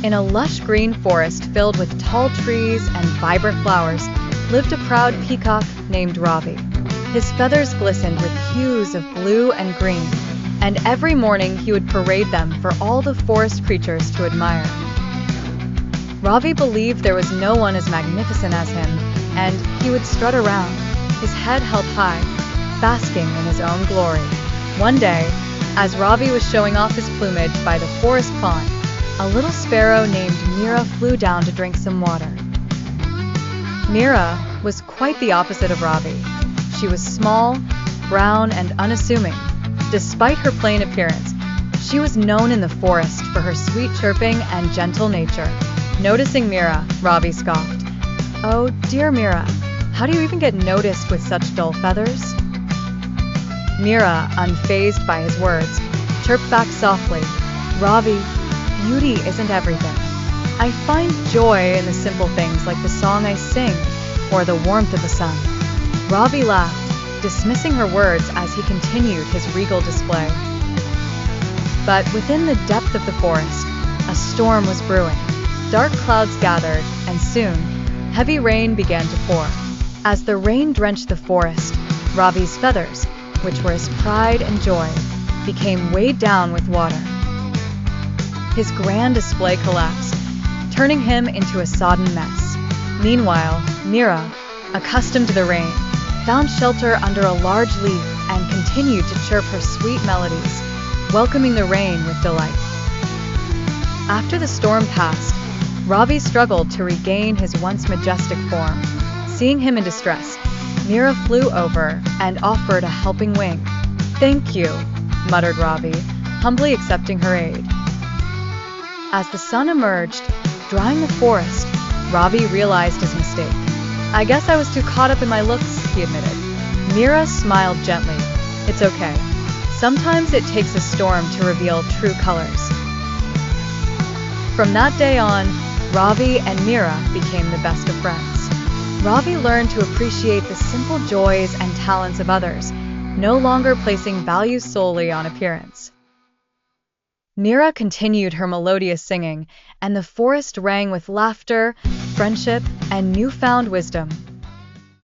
In a lush green forest filled with tall trees and vibrant flowers lived a proud peacock named Ravi. His feathers glistened with hues of blue and green, and every morning he would parade them for all the forest creatures to admire. Ravi believed there was no one as magnificent as him, and he would strut around, his head held high, basking in his own glory. One day, as Ravi was showing off his plumage by the forest pond, a little sparrow named Mira flew down to drink some water. Mira was quite the opposite of Ravi. She was small, brown, and unassuming. Despite her plain appearance, she was known in the forest for her sweet chirping and gentle nature. Noticing Mira, Ravi scoffed. "Oh, dear Mira, how do you even get noticed with such dull feathers?" Mira, unfazed by his words, chirped back softly, "Ravi, beauty isn't everything. I find joy in the simple things like the song I sing or the warmth of the sun." Ravi laughed, dismissing her words as he continued his regal display. But within the depth of the forest, a storm was brewing. Dark clouds gathered, and soon, heavy rain began to pour. As the rain drenched the forest, Ravi's feathers, which were his pride and joy, became weighed down with water. His grand display collapsed, turning him into a sodden mess. Meanwhile, Mira, accustomed to the rain, found shelter under a large leaf and continued to chirp her sweet melodies, welcoming the rain with delight. After the storm passed, Ravi struggled to regain his once majestic form. Seeing him in distress, Mira flew over and offered a helping wing. "Thank you," muttered Ravi, humbly accepting her aid. As the sun emerged, drying the forest, Ravi realized his mistake. "I guess I was too caught up in my looks," he admitted. Mira smiled gently. "It's okay. Sometimes it takes a storm to reveal true colors." From that day on, Ravi and Mira became the best of friends. Ravi learned to appreciate the simple joys and talents of others, no longer placing value solely on appearance. Mira continued her melodious singing, and the forest rang with laughter, friendship, and newfound wisdom.